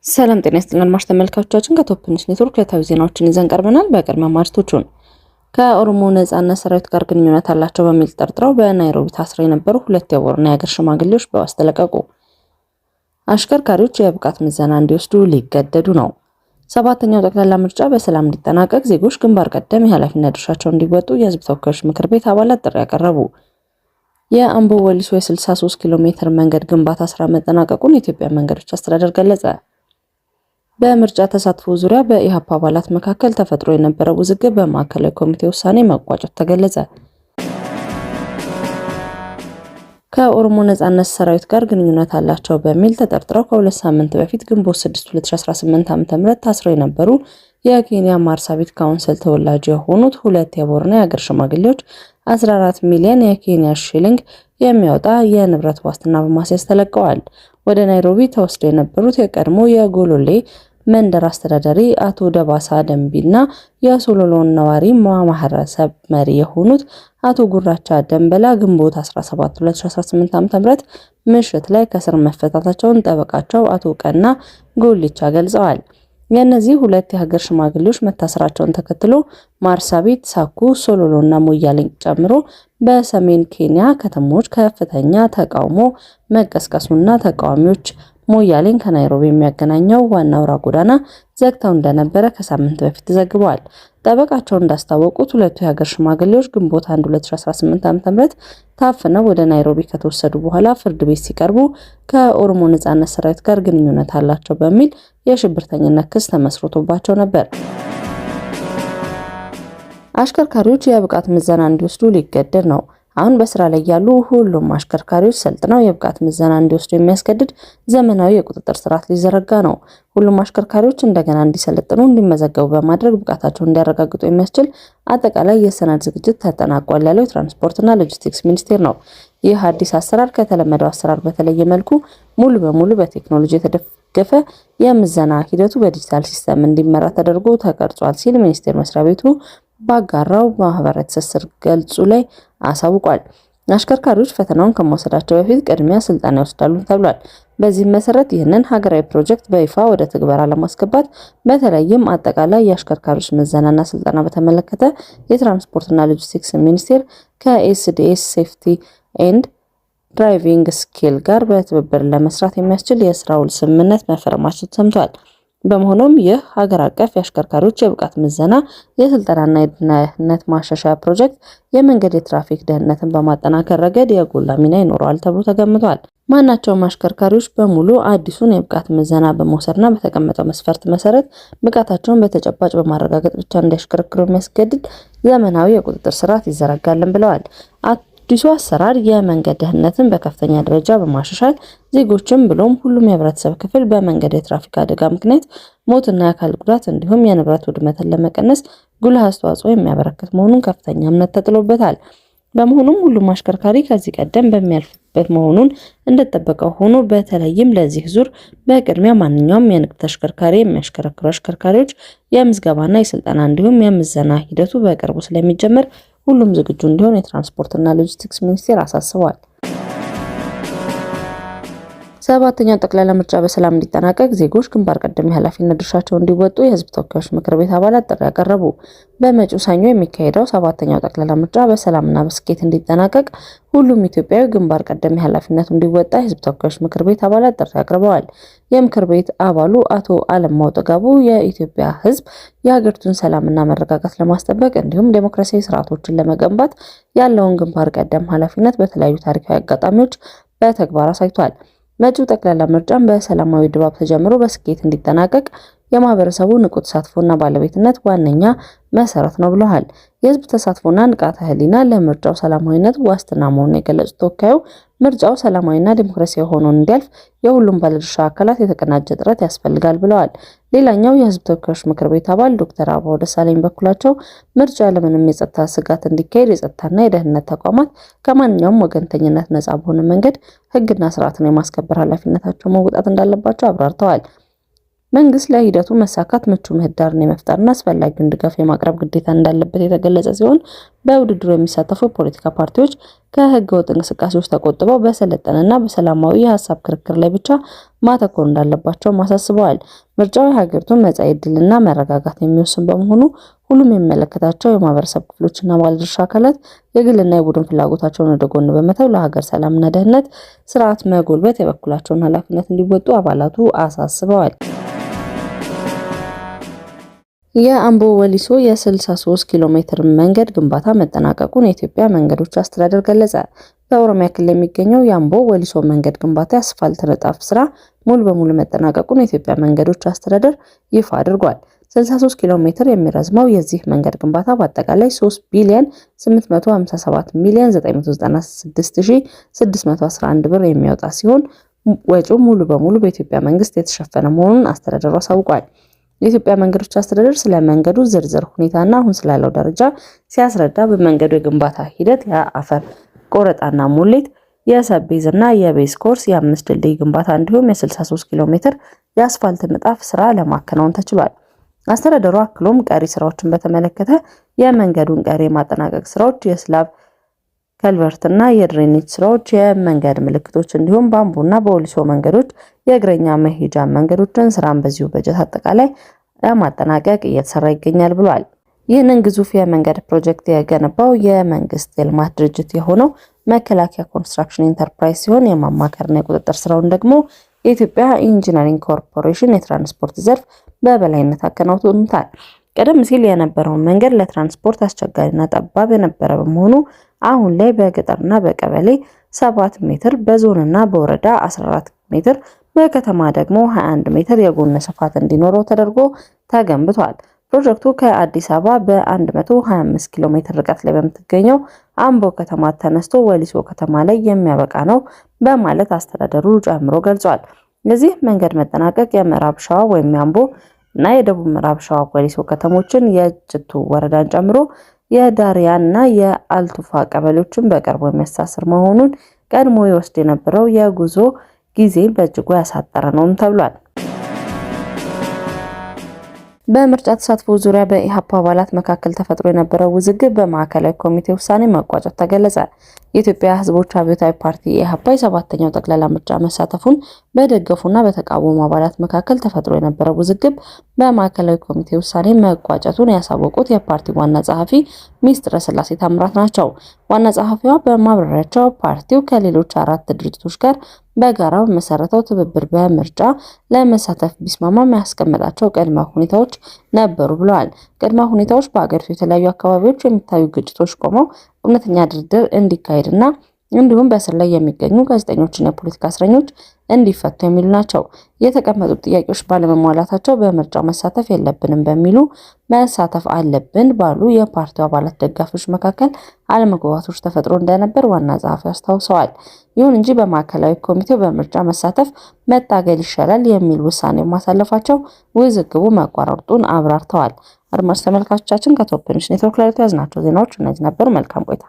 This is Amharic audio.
ሰላም ጤና ይስጥልን አድማጭ ተመልካቾቻችን ከቶፕ ኒውስ ኔትወርክ ዕለታዊ ዜናዎችን ይዘን ቀርበናል። በቅድሚያ ማርቶቹን ከኦሮሞ ነጻነት ሰራዊት ጋር ግንኙነት አላቸው በሚል ተጠርጥረው በናይሮቢ ታስረው የነበሩ ሁለት የቦረና የሀገር ሽማግሌዎች በዋስ ተለቀቁ። አሽከርካሪዎች የብቃት ምዘና እንዲወስዱ ሊገደዱ ነው። ሰባተኛው ጠቅላላ ምርጫ በሰላም እንዲጠናቀቅ ዜጎች ግንባር ቀደም የኃላፊነት ድርሻቸውን እንዲወጡ የህዝብ ተወካዮች ምክር ቤት አባላት ጥሪ ያቀረቡ። የአምቦ ወሊሶ የ63 ኪሎ ሜትር መንገድ ግንባታ ስራ መጠናቀቁን የኢትዮጵያ መንገዶች አስተዳደር ገለጸ። በምርጫ ተሳትፎ ዙሪያ በኢሃፓ አባላት መካከል ተፈጥሮ የነበረው ውዝግብ በማዕከላዊ ኮሚቴ ውሳኔ መቋጨት ተገለጸ። ከኦሮሞ ነጻነት ሰራዊት ጋር ግንኙነት አላቸው በሚል ተጠርጥረው ከ2 ሳምንት በፊት ግንቦት 6 2018 ዓ.ም ታስረው የነበሩ የኬንያ ማርሳቢት ካውንስል ተወላጅ የሆኑት ሁለት የቦረና የሀገር ሽማግሌዎች 14 ሚሊዮን የኬንያ ሺሊንግ የሚያወጣ የንብረት ዋስትና በማስያዝ ተለቀዋል። ወደ ናይሮቢ ተወስደው የነበሩት የቀድሞ የጎሎሌ መንደር አስተዳዳሪ አቶ ደባሳ ደንቢና የሶሎሎን ነዋሪ ማህበረሰብ መሪ የሆኑት አቶ ጉራቻ ደንበላ ግንቦት 17 2018 ዓ.ም ምሽት ላይ ከስር መፈታታቸውን ጠበቃቸው አቶ ቀና ጎልቻ ገልጸዋል። የእነዚህ ሁለት የሀገር ሽማግሌዎች መታሰራቸውን ተከትሎ ማርሳቢት፣ ሳኩ፣ ሶሎሎና ሞያሌን ጨምሮ በሰሜን ኬንያ ከተሞች ከፍተኛ ተቃውሞ መቀስቀሱና ተቃዋሚዎች ሞያሌን ከናይሮቢ የሚያገናኘው ዋና አውራ ጎዳና ዘግተው እንደነበረ ከሳምንት በፊት ተዘግቧል። ጠበቃቸው እንዳስታወቁት ሁለቱ የሀገር ሽማግሌዎች ግንቦት 1 2018 ዓ.ም ታፍነው ወደ ናይሮቢ ከተወሰዱ በኋላ ፍርድ ቤት ሲቀርቡ ከኦሮሞ ነጻነት ሰራዊት ጋር ግንኙነት አላቸው በሚል የሽብርተኝነት ክስ ተመስርቶባቸው ነበር። አሽከርካሪዎች የብቃት ምዘና እንዲወስዱ ሊገደድ ነው። አሁን በስራ ላይ ያሉ ሁሉም አሽከርካሪዎች ሰልጥነው የብቃት ምዘና እንዲወስዱ የሚያስገድድ ዘመናዊ የቁጥጥር ስርዓት ሊዘረጋ ነው። ሁሉም አሽከርካሪዎች እንደገና እንዲሰለጥኑ እንዲመዘገቡ በማድረግ ብቃታቸውን እንዲያረጋግጡ የሚያስችል አጠቃላይ የሰነድ ዝግጅት ተጠናቋል ያለው የትራንስፖርትና ሎጂስቲክስ ሚኒስቴር ነው። ይህ አዲስ አሰራር ከተለመደው አሰራር በተለየ መልኩ ሙሉ በሙሉ በቴክኖሎጂ የተደገፈ የምዘና ሂደቱ በዲጂታል ሲስተም እንዲመራ ተደርጎ ተቀርጿል ሲል ሚኒስቴር መስሪያ ቤቱ ባጋራው ማህበራዊ ትስስር ገጹ ላይ አሳውቋል። አሽከርካሪዎች ፈተናውን ከመውሰዳቸው በፊት ቅድሚያ ስልጠና ይወስዳሉ ተብሏል። በዚህም መሰረት ይህንን ሀገራዊ ፕሮጀክት በይፋ ወደ ትግበራ ለማስገባት በተለይም አጠቃላይ የአሽከርካሪዎች ምዘናና ስልጠና በተመለከተ የትራንስፖርትና ሎጂስቲክስ ሚኒስቴር ከኤስዲኤስ ሴፍቲ ኤንድ ድራይቪንግ ስኪል ጋር በትብብር ለመስራት የሚያስችል የስራ ውል ስምምነት መፈረማቸው ሰምቷል። በመሆኑም ይህ ሀገር አቀፍ የአሽከርካሪዎች የብቃት ምዘና የስልጠናና የደህንነት ማሻሻያ ፕሮጀክት የመንገድ የትራፊክ ደህንነትን በማጠናከር ረገድ የጎላ ሚና ይኖረዋል ተብሎ ተገምቷል። ማናቸውም አሽከርካሪዎች በሙሉ አዲሱን የብቃት ምዘና በመውሰድና በተቀመጠው መስፈርት መሰረት ብቃታቸውን በተጨባጭ በማረጋገጥ ብቻ እንዲያሽከረክሩ የሚያስገድድ ዘመናዊ የቁጥጥር ስርዓት ይዘረጋልን ብለዋል። አዲሱ አሰራር የመንገድ ደህንነትን በከፍተኛ ደረጃ በማሻሻል ዜጎችን ብሎም ሁሉም የህብረተሰብ ክፍል በመንገድ የትራፊክ አደጋ ምክንያት ሞትና የአካል ጉዳት እንዲሁም የንብረት ውድመትን ለመቀነስ ጉልህ አስተዋጽኦ የሚያበረክት መሆኑን ከፍተኛ እምነት ተጥሎበታል። በመሆኑም ሁሉም አሽከርካሪ ከዚህ ቀደም በሚያልፍበት መሆኑን እንደተጠበቀው ሆኖ በተለይም ለዚህ ዙር በቅድሚያ ማንኛውም የንግድ ተሽከርካሪ የሚያሽከረክሩ አሽከርካሪዎች የምዝገባና የስልጠና እንዲሁም የምዘና ሂደቱ በቅርቡ ስለሚጀመር ሁሉም ዝግጁ እንዲሆን የትራንስፖርትና ሎጂስቲክስ ሚኒስቴር አሳስቧል። ሰባተኛው ጠቅላላ ምርጫ በሰላም እንዲጠናቀቅ ዜጎች ግንባር ቀደም የኃላፊነት ድርሻቸውን እንዲወጡ የህዝብ ተወካዮች ምክር ቤት አባላት ጥሪ ያቀረቡ። በመጪው ሰኞ የሚካሄደው ሰባተኛው ጠቅላላ ምርጫ በሰላምና በስኬት እንዲጠናቀቅ ሁሉም ኢትዮጵያዊ ግንባር ቀደም የኃላፊነቱን እንዲወጣ የህዝብ ተወካዮች ምክር ቤት አባላት ጥሪ አቅርበዋል። የምክር ቤት አባሉ አቶ አለማው ጥጋቡ የኢትዮጵያ ህዝብ የሀገሪቱን ሰላምና መረጋጋት ለማስጠበቅ እንዲሁም ዴሞክራሲያዊ ስርዓቶችን ለመገንባት ያለውን ግንባር ቀደም ኃላፊነት በተለያዩ ታሪካዊ አጋጣሚዎች በተግባር አሳይቷል። መጪው ጠቅላላ ምርጫም በሰላማዊ ድባብ ተጀምሮ በስኬት እንዲጠናቀቅ የማህበረሰቡ ንቁ ተሳትፎና ባለቤትነት ዋነኛ መሰረት ነው ብለዋል። የህዝብ ተሳትፎና ንቃተ ህሊና ለምርጫው ሰላማዊነት ዋስትና መሆኑን የገለጹት ተወካዩ ምርጫው ሰላማዊና ዲሞክራሲያዊ ሆኖ እንዲያልፍ የሁሉም ባለድርሻ አካላት የተቀናጀ ጥረት ያስፈልጋል ብለዋል። ሌላኛው የህዝብ ተወካዮች ምክር ቤት አባል ዶክተር አበባው ደሳለኝ በኩላቸው ምርጫ ያለምንም የጸጥታ ስጋት እንዲካሄድ የጸጥታና የደህንነት ተቋማት ከማንኛውም ወገንተኝነት ነጻ በሆነ መንገድ ህግና ስርዓትን የማስከበር ኃላፊነታቸው መወጣት እንዳለባቸው አብራርተዋል። መንግስት ለሂደቱ መሳካት ምቹ ምህዳርን የመፍጠርና አስፈላጊውን ድጋፍ የማቅረብ ግዴታ እንዳለበት የተገለጸ ሲሆን በውድድሩ የሚሳተፉ ፖለቲካ ፓርቲዎች ከህገ ወጥ እንቅስቃሴዎች ተቆጥበው በሰለጠነና በሰላማዊ የሀሳብ ክርክር ላይ ብቻ ማተኮር እንዳለባቸው አሳስበዋል። ምርጫው የሀገሪቱን መጻኢ ዕድልና መረጋጋት የሚወስን በመሆኑ ሁሉም የሚመለከታቸው የማህበረሰብ ክፍሎችና ባለድርሻ አካላት የግልና የቡድን ፍላጎታቸውን ወደ ጎን በመተው ለሀገር ሰላምና ደህንነት ስርዓት መጎልበት የበኩላቸውን ኃላፊነት እንዲወጡ አባላቱ አሳስበዋል። የአምቦ ወሊሶ የ63 ኪሎ ሜትር መንገድ ግንባታ መጠናቀቁን የኢትዮጵያ መንገዶች አስተዳደር ገለጸ። በኦሮሚያ ክልል የሚገኘው የአምቦ ወሊሶ መንገድ ግንባታ የአስፋልት ንጣፍ ስራ ሙሉ በሙሉ መጠናቀቁን የኢትዮጵያ መንገዶች አስተዳደር ይፋ አድርጓል። 63 ኪሎ ሜትር የሚረዝመው የዚህ መንገድ ግንባታ በአጠቃላይ 3 ቢሊዮን 857 ሚሊዮን 996611 ብር የሚያወጣ ሲሆን ወጪው ሙሉ በሙሉ በኢትዮጵያ መንግስት የተሸፈነ መሆኑን አስተዳደሩ አሳውቋል። የኢትዮጵያ መንገዶች አስተዳደር ስለ መንገዱ ዝርዝር ሁኔታና አሁን ስላለው ደረጃ ሲያስረዳ በመንገዱ የግንባታ ሂደት የአፈር ቆረጣና ሙሌት፣ የሰቤዝና የቤዝ ኮርስ፣ የ5 ድልድይ ግንባታ እንዲሁም የ63 ኪሎ ሜትር የአስፋልት ንጣፍ ስራ ለማከናወን ተችሏል። አስተዳደሩ አክሎም ቀሪ ስራዎችን በተመለከተ የመንገዱን ቀሪ የማጠናቀቅ ስራዎች፣ የስላብ ከልቨርትና የድሬኔጅ ስራዎች፣ የመንገድ ምልክቶች እንዲሁም በአምቦና በወሊሶ መንገዶች የእግረኛ መሄጃ መንገዶችን ስራን በዚሁ በጀት አጠቃላይ ለማጠናቀቅ እየተሰራ ይገኛል ብሏል። ይህንን ግዙፍ የመንገድ ፕሮጀክት የገነባው የመንግስት የልማት ድርጅት የሆነው መከላከያ ኮንስትራክሽን ኢንተርፕራይዝ ሲሆን የማማከርና የቁጥጥር ስራውን ደግሞ የኢትዮጵያ ኢንጂነሪንግ ኮርፖሬሽን የትራንስፖርት ዘርፍ በበላይነት አከናውኖታል። ቀደም ሲል የነበረውን መንገድ ለትራንስፖርት አስቸጋሪና ጠባብ የነበረ በመሆኑ አሁን ላይ በገጠርና በቀበሌ 7 ሜትር፣ በዞንና በወረዳ 14 ሜትር፣ በከተማ ደግሞ 21 ሜትር የጎን ስፋት እንዲኖረው ተደርጎ ተገንብቷል። ፕሮጀክቱ ከአዲስ አበባ በ125 ኪሎ ሜትር ርቀት ላይ በምትገኘው አምቦ ከተማ ተነስቶ ወሊሶ ከተማ ላይ የሚያበቃ ነው በማለት አስተዳደሩ ጨምሮ ገልጿል። የዚህ መንገድ መጠናቀቅ የምዕራብ ሸዋ ወይም የአምቦ እና የደቡብ ምዕራብ ሸዋ ወሊሶ ከተሞችን የጅቱ ወረዳን ጨምሮ የዳሪያና የአልቱፋ ቀበሌዎችን በቅርቡ የሚያስተሳስር መሆኑን ቀድሞ ይወስድ የነበረው የጉዞ ጊዜ በእጅጉ ያሳጠረ ነውም ተብሏል። በምርጫ ተሳትፎ ዙሪያ በኢሃፓ አባላት መካከል ተፈጥሮ የነበረው ውዝግብ በማዕከላዊ ኮሚቴ ውሳኔ መቋጨት ተገለጸ። የኢትዮጵያ ሕዝቦች አብዮታዊ ፓርቲ ኢሃፓ የ7ኛው ጠቅላላ ምርጫ መሳተፉን በደገፉና በተቃወሙ አባላት መካከል ተፈጥሮ የነበረው ውዝግብ በማዕከላዊ ኮሚቴ ውሳኔ መቋጨቱን ያሳወቁት የፓርቲው ዋና ጸሐፊ ሚስጥረ ስላሴ ታምራት ናቸው። ዋና ጸሐፊዋ በማብራሪያቸው ፓርቲው ከሌሎች 4 ድርጅቶች ጋር በጋራ በመሰረተው ትብብር በምርጫ ለመሳተፍ ቢስማማም ያስቀመጣቸው ቅድመ ሁኔታዎች ነበሩ ብለዋል። ቅድመ ሁኔታዎች በአገሪቱ የተለያዩ አካባቢዎች የሚታዩ ግጭቶች ቆመው እውነተኛ ድርድር እንዲካሄድና እንዲሁም በእስር ላይ የሚገኙ ጋዜጠኞችና የፖለቲካ እስረኞች እንዲፈቱ የሚሉ ናቸው። የተቀመጡት ጥያቄዎች ባለመሟላታቸው በምርጫው መሳተፍ የለብንም በሚሉ መሳተፍ አለብን ባሉ የፓርቲው አባላት ደጋፊዎች መካከል አለመግባባቶች ተፈጥሮ እንደነበር ዋና ጸሐፊ አስታውሰዋል። ይሁን እንጂ በማዕከላዊ ኮሚቴው በምርጫ መሳተፍ መታገል ይሻላል የሚል ውሳኔ ማሳለፋቸው ውዝግቡ መቋረጡን አብራርተዋል። አድማጭ ተመልካቾቻችን ከቶፕ ኒውስ ኔትወርክ ላይ ያዝናቸው ዜናዎች እነዚህ ነበሩ። መልካም ቆይታ።